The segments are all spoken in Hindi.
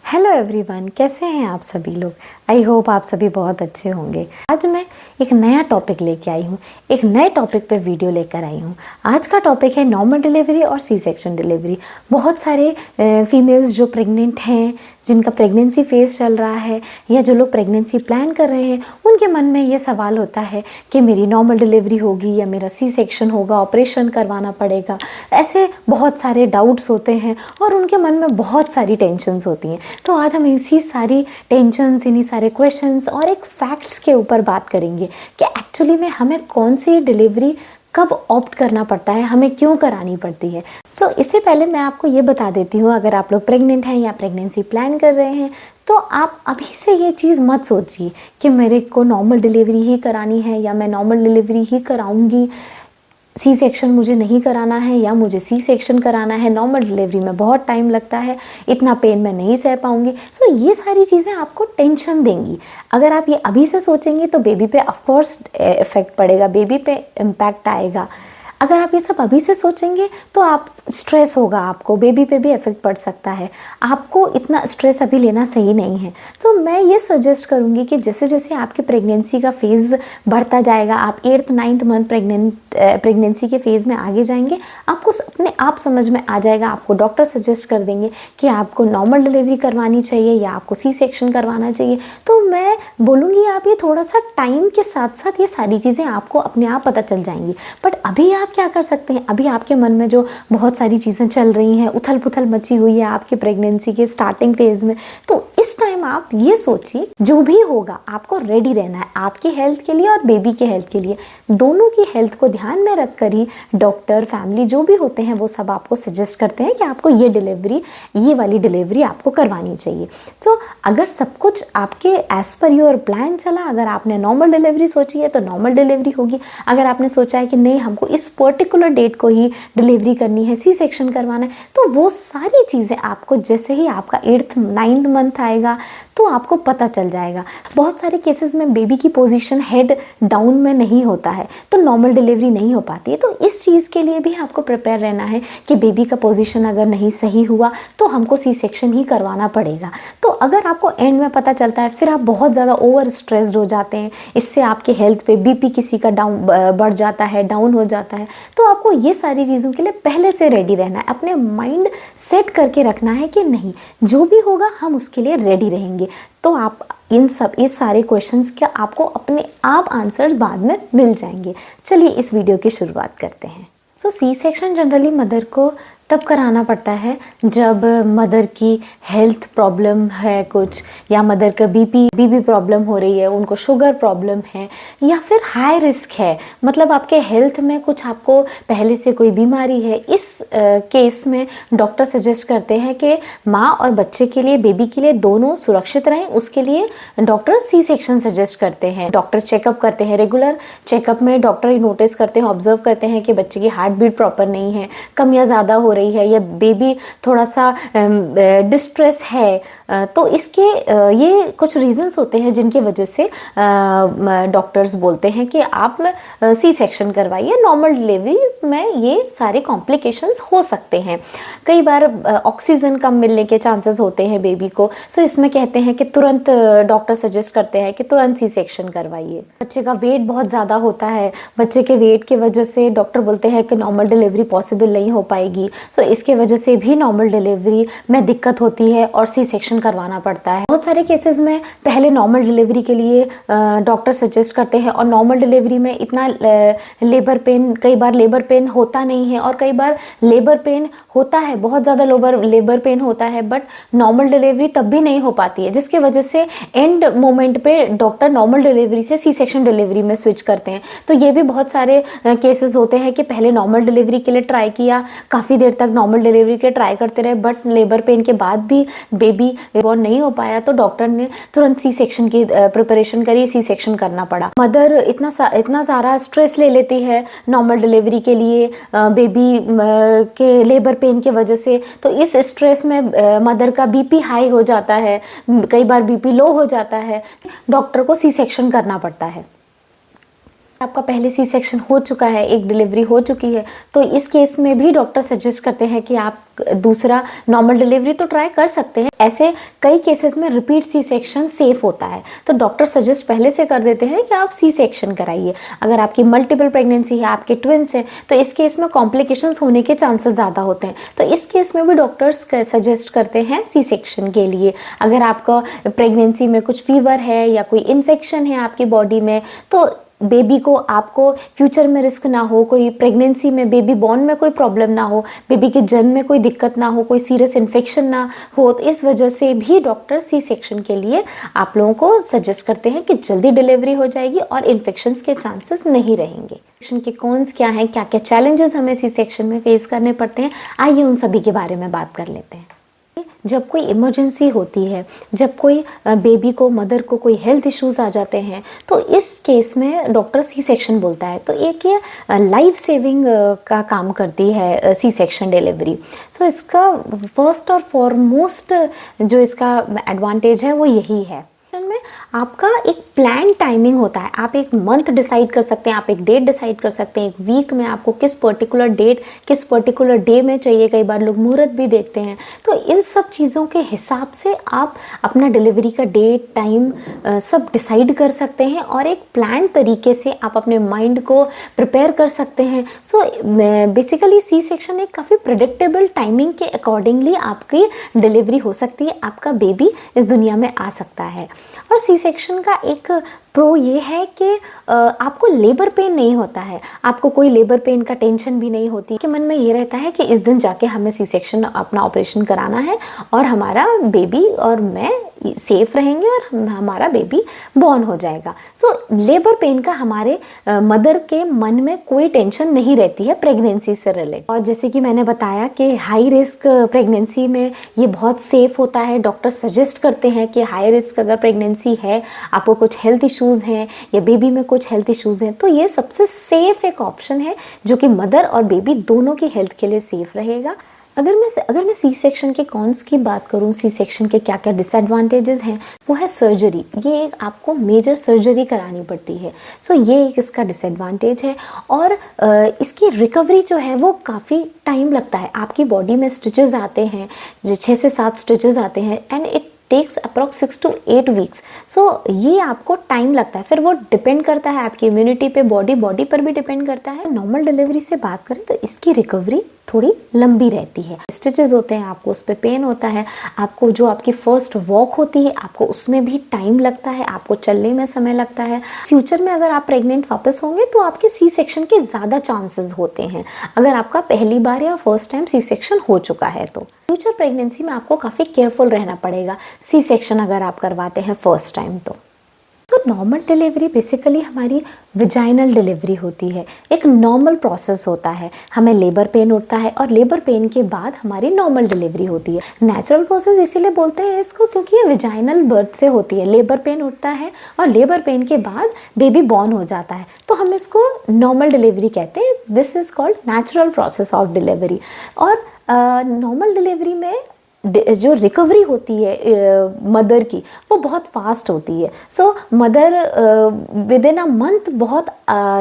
हेलो एवरीवन, कैसे हैं आप सभी लोग। आई होप आप सभी बहुत अच्छे होंगे। आज मैं एक नया टॉपिक लेके आई हूँ, एक नए टॉपिक पे वीडियो लेकर आई हूँ। आज का टॉपिक है नॉर्मल डिलीवरी और सी सेक्शन डिलीवरी। बहुत सारे फीमेल्स जो प्रेग्नेंट हैं, जिनका प्रेगनेंसी फेज चल रहा है या जो लोग प्रेगनेंसी प्लान कर रहे हैं, उनके मन में ये सवाल होता है कि मेरी नॉर्मल डिलीवरी होगी या मेरा सी सेक्शन होगा, ऑपरेशन करवाना पड़ेगा। ऐसे बहुत सारे डाउट्स होते हैं और उनके मन में बहुत सारी टेंशन्स होती हैं। तो आज हम इसी सारी टेंशन्स, इन्हीं सारे क्वेश्चंस और एक फैक्ट्स के ऊपर बात करेंगे कि एक्चुअली में हमें कौन सी डिलीवरी कब ऑप्ट करना पड़ता है, हमें क्यों करानी पड़ती है। तो इससे पहले मैं आपको ये बता देती हूँ, अगर आप लोग प्रेग्नेंट हैं या प्रेगनेंसी प्लान कर रहे हैं तो आप अभी से ये चीज़ मत सोचिए कि मेरे को नॉर्मल डिलीवरी ही करानी है या मैं नॉर्मल डिलीवरी ही कराऊंगी, सी सेक्शन मुझे नहीं कराना है या मुझे सी सेक्शन कराना है, नॉर्मल डिलीवरी में बहुत टाइम लगता है, इतना पेन मैं नहीं सह पाऊंगी। सो ये सारी चीज़ें आपको टेंशन देंगी। अगर आप ये अभी से सोचेंगे तो बेबी पे ऑफकोर्स इफ़ेक्ट पड़ेगा, बेबी पे इम्पैक्ट आएगा। अगर आप ये सब अभी से सोचेंगे तो आप स्ट्रेस होगा, आपको बेबी पे भी इफ़ेक्ट पड़ सकता है। आपको इतना स्ट्रेस अभी लेना सही नहीं है। तो मैं ये सजेस्ट करूँगी कि जैसे जैसे आपकी प्रेगनेंसी का फेज़ बढ़ता जाएगा, आप 8th 9th मंथ प्रेगनेंसी के फेज़ में आगे जाएंगे, आपको अपने आप समझ में आ जाएगा। आपको डॉक्टर सजेस्ट कर देंगे कि आपको नॉर्मल डिलीवरी करवानी चाहिए या आपको सी सेक्शन करवाना चाहिए। तो मैं बोलूँगी आप ये थोड़ा सा टाइम के साथ साथ ये सारी चीज़ें आपको अपने आप पता चल जाएंगी। बट अभी आप क्या कर सकते हैं, अभी आपके मन में जो बहुत सारी चीज़ें चल रही हैं, उथल पुथल मची हुई है आपके प्रेगनेंसी के स्टार्टिंग फेज में, तो इस टाइम आप ये सोचिए जो भी होगा आपको रेडी रहना है, आपकी हेल्थ के लिए और बेबी के हेल्थ के लिए। दोनों की हेल्थ को ध्यान में रख कर ही डॉक्टर, फैमिली जो भी होते हैं वो सब आपको सजेस्ट करते हैं कि आपको ये वाली डिलीवरी आपको करवानी चाहिए। तो अगर सब कुछ आपके एज पर योर प्लान चला, अगर आपने नॉर्मल डिलीवरी सोची है तो नॉर्मल डिलीवरी होगी। अगर आपने सोचा है कि नहीं हमको इस पर्टिकुलर डेट को ही डिलीवरी करनी है, सी सेक्शन करवाना है, तो वो सारी चीज़ें आपको जैसे ही आपका 8th 9th मंथ आएगा तो आपको पता चल जाएगा। बहुत सारे केसेस में बेबी की पोजीशन हेड डाउन में नहीं होता है तो नॉर्मल डिलीवरी नहीं हो पाती है। तो इस चीज़ के लिए भी आपको प्रिपेयर रहना है कि बेबी का पोजीशन अगर नहीं सही हुआ तो हमको सी सेक्शन ही करवाना पड़ेगा। तो अगर आपको एंड में पता चलता है फिर आप बहुत ज़्यादा ओवर स्ट्रेस्ड हो जाते हैं, इससे आपके हेल्थ पे बीपी किसी का बढ़ जाता है, डाउन हो जाता है। तो आपको ये सारी चीज़ों के लिए पहले से रेडी रहना है, अपने माइंड सेट करके रखना है कि नहीं जो भी होगा हम उसके लिए रेडी रहेंगे। तो आप इस सारे क्वेश्चंस के आपको अपने आप आंसर्स बाद में मिल जाएंगे। चलिए इस वीडियो की शुरुआत करते हैं। सो सी सेक्शन जनरली मदर को तब कराना पड़ता है जब मदर की हेल्थ प्रॉब्लम है कुछ, या मदर का बीपी प्रॉब्लम हो रही है, उनको शुगर प्रॉब्लम है, या फिर हाई रिस्क है, मतलब आपके हेल्थ में कुछ आपको पहले से कोई बीमारी है। इस केस में डॉक्टर सजेस्ट करते हैं कि माँ और बच्चे के लिए, बेबी के लिए दोनों सुरक्षित रहें, उसके लिए डॉक्टर सी सेक्शन सजेस्ट करते हैं। डॉक्टर चेकअप करते हैं, रेगुलर चेकअप में डॉक्टर ही नोटिस करते हैं, ऑब्जर्व करते हैं कि बच्चे की हार्ट बीट प्रॉपर नहीं है, कम या ज़्यादा हो रही है, या बेबी थोड़ा सा डिस्ट्रेस है। तो इसके ये कुछ रीजंस होते हैं जिनकी वजह से डॉक्टर्स बोलते हैं कि आप सी सेक्शन करवाइए। नॉर्मल डिलीवरी में ये सारे कॉम्प्लिकेशंस हो सकते हैं। कई बार ऑक्सीजन कम मिलने के चांसेस होते हैं बेबी को, सो इसमें कहते हैं कि तुरंत डॉक्टर सजेस्ट करते हैं कि तुरंत सी सेक्शन करवाइए। बच्चे का वेट बहुत ज़्यादा होता है, बच्चे के वेट की वजह से डॉक्टर बोलते हैं कि नॉर्मल डिलीवरी पॉसिबल नहीं हो पाएगी। सो इसके वजह से भी नॉर्मल डिलीवरी में दिक्कत होती है और सी सेक्शन करवाना पड़ता है। बहुत सारे केसेस में पहले नॉर्मल डिलीवरी के लिए डॉक्टर सजेस्ट करते हैं और नॉर्मल डिलीवरी में इतना लेबर पेन, कई बार लेबर पेन होता नहीं है और कई बार लेबर पेन होता है, बहुत ज़्यादा लेबर पेन होता है, बट नॉर्मल डिलीवरी तब भी नहीं हो पाती है, जिसकी वजह से एंड मोमेंट पे डॉक्टर नॉर्मल डिलीवरी से सी सेक्शन डिलीवरी में स्विच करते हैं। तो ये भी बहुत सारे केसेस होते हैं कि पहले नॉर्मल डिलीवरी के लिए ट्राई किया, काफ़ी देर तक नॉर्मल डिलीवरी के ट्राई करते रहे, बट लेबर पेन के बाद भी बेबी बॉर्न नहीं हो पाया तो डॉक्टर ने तुरंत सी सेक्शन की प्रिपरेशन करी, सी सेक्शन करना पड़ा। मदर इतना सारा स्ट्रेस ले लेती है नॉर्मल डिलीवरी के लिए बेबी के लेबर पेन की वजह से, तो इस स्ट्रेस में मदर का बीपी हाई हो जाता है, कई बार बीपी लो हो जाता है, डॉक्टर को सी सेक्शन करना पड़ता है। आपका पहले सी सेक्शन हो चुका है, एक डिलीवरी हो चुकी है, तो इस केस में भी डॉक्टर सजेस्ट करते हैं कि आप दूसरा नॉर्मल डिलीवरी तो ट्राई कर सकते हैं। ऐसे कई केसेस में रिपीट सी सेक्शन सेफ होता है, तो डॉक्टर सजेस्ट पहले से कर देते हैं कि आप सी सेक्शन कराइए। अगर आपकी मल्टीपल प्रेगनेंसी है, आपके ट्विंस हैं, तो इस केस में कॉम्प्लिकेशंस होने के चांसेस ज़्यादा होते हैं, तो इस केस में भी डॉक्टर्स सजेस्ट करते हैं सी सेक्शन के लिए। अगर आपका प्रेगनेंसी में कुछ फीवर है या कोई इन्फेक्शन है आपकी बॉडी में, तो बेबी को आपको फ्यूचर में रिस्क ना हो, कोई प्रेगनेंसी में बेबी बॉर्न में कोई प्रॉब्लम ना हो, बेबी के जन्म में कोई दिक्कत ना हो, कोई सीरियस इन्फेक्शन ना हो, तो इस वजह से भी डॉक्टर सी सेक्शन के लिए आप लोगों को सजेस्ट करते हैं कि जल्दी डिलीवरी हो जाएगी और इन्फेक्शंस के चांसेस नहीं रहेंगे। सेक्शन के कॉन्स क्या हैं, क्या क्या चैलेंजेस हमें सी सेक्शन में फेस करने पड़ते हैं, आइए उन सभी के बारे में बात कर लेते हैं। जब कोई इमरजेंसी होती है, जब कोई बेबी को, मदर को कोई हेल्थ इश्यूज़ आ जाते हैं, तो इस केस में डॉक्टर सी सेक्शन बोलता है, तो एक ये लाइफ सेविंग का काम करती है सी सेक्शन डिलीवरी। सो इसका फर्स्ट और फॉरमोस्ट जो इसका एडवांटेज है वो यही है में आपका एक प्लान टाइमिंग होता है। आप एक मंथ डिसाइड कर सकते हैं, आप एक डेट डिसाइड कर सकते हैं, एक वीक में आपको किस पर्टिकुलर डेट, किस पर्टिकुलर डे में चाहिए। कई बार लोग मुहूर्त भी देखते हैं, तो इन सब चीज़ों के हिसाब से आप अपना डिलीवरी का डेट, टाइम सब डिसाइड कर सकते हैं और एक प्लान तरीके से आप अपने माइंड को प्रिपेयर कर सकते हैं। सो बेसिकली सी सेक्शन एक काफ़ी प्रेडिक्टेबल टाइमिंग के अकॉर्डिंगली आपकी डिलीवरी हो सकती है, आपका बेबी इस दुनिया में आ सकता है। और सी सेक्शन का एक प्रो ये है कि आपको लेबर पेन नहीं होता है, आपको कोई लेबर पेन का टेंशन भी नहीं होती, कि मन में ये रहता है कि इस दिन जाके हमें सी सेक्शन अपना ऑपरेशन कराना है और हमारा बेबी और मैं सेफ रहेंगे और हमारा बेबी बॉर्न हो जाएगा। सो लेबर पेन का हमारे मदर के मन में कोई टेंशन नहीं रहती है प्रेगनेंसी से रिलेटेड। और जैसे कि मैंने बताया कि हाई रिस्क प्रेगनेंसी में ये बहुत सेफ होता है। डॉक्टर सजेस्ट करते हैं कि हाई रिस्क अगर प्रेगनेंसी है, आपको कुछ हेल्थ इश्यूज़ हैं या बेबी में कुछ हेल्थ इश्यूज़ हैं, तो ये सबसे सेफ एक ऑप्शन है जो कि मदर और बेबी दोनों की हेल्थ के लिए सेफ रहेगा। अगर मैं सी सेक्शन के कॉन्स की बात करूं, सी सेक्शन के क्या क्या डिसएडवांटेजेस हैं, वो है सर्जरी। ये एक आपको मेजर सर्जरी करानी पड़ती है, सो ये एक इसका डिसएडवांटेज है। और इसकी रिकवरी जो है वो काफ़ी टाइम लगता है। आपकी बॉडी में स्टिचेस आते हैं, जो 6 से 7 स्टिचेस आते हैं and it takes approx 6 to 8 weeks. So ये आपको टाइम लगता है, फिर वो डिपेंड करता है आपकी इम्यूनिटी पे, बॉडी पर भी डिपेंड करता है। नॉर्मल डिलीवरी से बात करें तो इसकी रिकवरी थोड़ी लंबी रहती है। स्टिचेस होते हैं, आपको उस पर पेन होता है, आपको जो आपकी फर्स्ट वॉक होती है आपको उसमें भी टाइम लगता है, आपको चलने में समय लगता है। फ्यूचर में अगर आप प्रेग्नेंट वापस होंगे तो आपके सी सेक्शन के ज़्यादा चांसेस होते हैं, अगर आपका पहली बार या फर्स्ट टाइम सी सेक्शन हो चुका है तो। फ्यूचर प्रेगनेंसी में आपको काफ़ी केयरफुल रहना पड़ेगा सी सेक्शन अगर आप करवाते हैं फर्स्ट टाइम तो। नॉर्मल डिलीवरी बेसिकली हमारी विजाइनल डिलीवरी होती है, एक नॉर्मल प्रोसेस होता है। हमें लेबर पेन होता है और लेबर पेन के बाद हमारी नॉर्मल डिलीवरी होती है। नेचुरल प्रोसेस इसीलिए बोलते हैं इसको क्योंकि ये विजाइनल बर्थ से होती है। लेबर पेन उठता है और लेबर पेन के बाद बेबी बॉर्न हो जाता है, तो हम इसको नॉर्मल डिलीवरी कहते हैं। This is called natural process of delivery. और नॉर्मल डिलीवरी में जो रिकवरी होती है मदर की वो बहुत फास्ट होती है। So mother within a month बहुत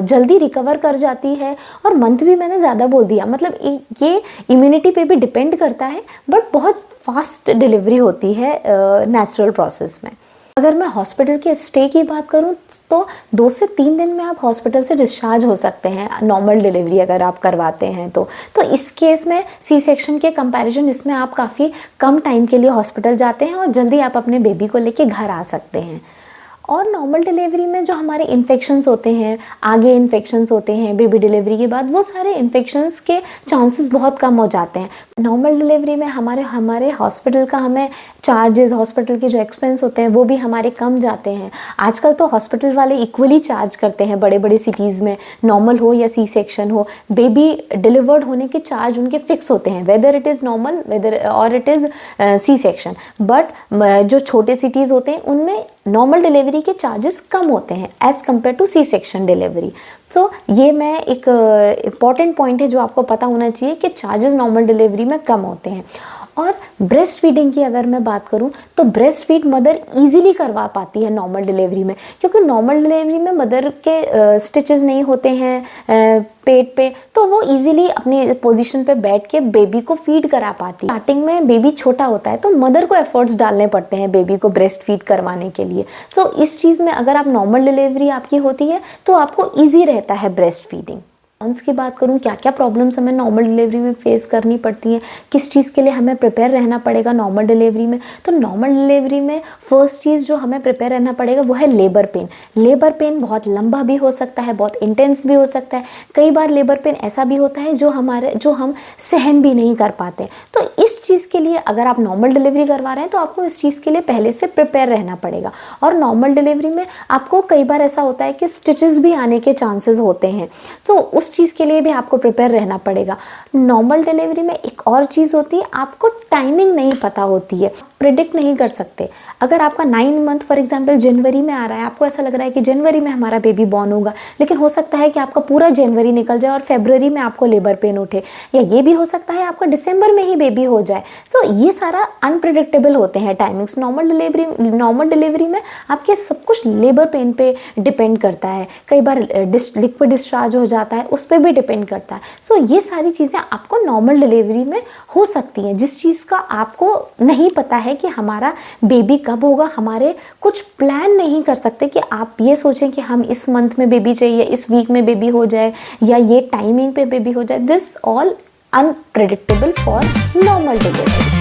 जल्दी रिकवर कर जाती है। और मंथ भी मैंने ज़्यादा बोल दिया, मतलब ये इम्यूनिटी पे भी डिपेंड करता है, बट बहुत फास्ट डिलीवरी होती है नेचुरल प्रोसेस में। अगर मैं हॉस्पिटल के स्टे की बात करूं तो 2 से 3 दिन में आप हॉस्पिटल से डिस्चार्ज हो सकते हैं नॉर्मल डिलीवरी अगर आप करवाते हैं तो इस केस में सी सेक्शन के कंपैरिजन इसमें आप काफ़ी कम टाइम के लिए हॉस्पिटल जाते हैं और जल्दी आप अपने बेबी को लेके घर आ सकते हैं। और नॉर्मल डिलीवरी में जो हमारे इन्फेक्शंस होते हैं, आगे इन्फेक्शंस होते हैं बेबी डिलीवरी के बाद, वो सारे इन्फेक्शंस के चांसेस बहुत कम हो जाते हैं। नॉर्मल डिलीवरी में हमारे हॉस्पिटल का हमें चार्जेस, हॉस्पिटल के जो एक्सपेंस होते हैं वो भी हमारे कम जाते हैं। आजकल तो हॉस्पिटल वाले इक्वली चार्ज करते हैं बड़े बड़े सिटीज़ में, नॉर्मल हो या सी सेक्शन हो। बेबी डिलीवर्ड होने के चार्ज उनके फिक्स होते हैं, whether it is normal whether और it is C section. But जो छोटे सिटीज़ होते हैं उनमें नॉर्मल डिलीवरी के चार्जेस कम होते हैं as compare to C section delivery. So ये मैं एक इम्पॉर्टेंट पॉइंट है जो आपको पता होना चाहिए कि चार्जेस नॉर्मल डिलीवरी में कम होते हैं। और ब्रेस्ट फीडिंग की अगर मैं बात करूं तो ब्रेस्ट फीड मदर इजीली करवा पाती है नॉर्मल डिलीवरी में, क्योंकि नॉर्मल डिलीवरी में मदर के स्टिचेस नहीं होते हैं पेट पे, तो वो इजीली अपनी पोजीशन पे बैठ के बेबी को फीड करा पाती है। स्टार्टिंग में बेबी छोटा होता है तो मदर को एफर्ट्स डालने पड़ते हैं बेबी को ब्रेस्ट फीड करवाने के लिए। सो इस चीज़ में अगर आप नॉर्मल डिलीवरी आपकी होती है तो आपको ईजी रहता है ब्रेस्ट फीडिंग। कॉन्स की बात करूं, क्या क्या प्रॉब्लम्स हमें नॉर्मल डिलीवरी में फेस करनी पड़ती हैं, किस चीज़ के लिए हमें प्रिपेयर रहना पड़ेगा नॉर्मल डिलीवरी में। तो नॉर्मल डिलीवरी में फर्स्ट चीज़ जो हमें प्रिपेयर रहना पड़ेगा वो है लेबर पेन। लेबर पेन बहुत लंबा भी हो सकता है, बहुत इंटेंस भी हो सकता है। कई बार लेबर पेन ऐसा भी होता है जो हम सहन भी नहीं कर पाते। तो इस चीज़ के लिए अगर आप नॉर्मल डिलीवरी करवा रहे हैं तो आपको इस चीज़ के लिए पहले से प्रिपेयर रहना पड़ेगा। और नॉर्मल डिलीवरी में आपको कई बार ऐसा होता है कि स्टिचेस भी आने के चांसेस होते हैं, तो उस चीज़ के लिए भी आपको प्रिपेयर रहना पड़ेगा। नॉर्मल डिलीवरी में एक और चीज़ होती है, आपको टाइमिंग नहीं पता होती है, प्रिडिक्ट नहीं कर सकते। अगर आपका 9 मंथ फॉर एग्जांपल जनवरी में आ रहा है, आपको ऐसा लग रहा है कि जनवरी में हमारा बेबी बॉर्न होगा, लेकिन हो सकता है कि आपका पूरा जनवरी निकल जाए और फरवरी में आपको लेबर पेन उठे, या ये भी हो सकता है आपका दिसंबर में ही बेबी हो जाए। सो ये सारा अनप्रिडिक्टेबल होते हैं टाइमिंग्स। नॉर्मल डिलीवरी में आपके सब कुछ लेबर पेन पे डिपेंड करता है। कई बार लिक्विड डिस्चार्ज हो जाता है, उस पर भी डिपेंड करता है। सो ये सारी चीज़ें आपको नॉर्मल डिलीवरी में हो सकती हैं, जिस चीज़ का आपको नहीं पता है कि हमारा बेबी कब होगा। हमारे कुछ प्लान नहीं कर सकते कि आप ये सोचें कि हम इस मंथ में बेबी चाहिए, इस वीक में बेबी हो जाए, या ये टाइमिंग पे बेबी हो जाए। This all unpredictable for normal delivery.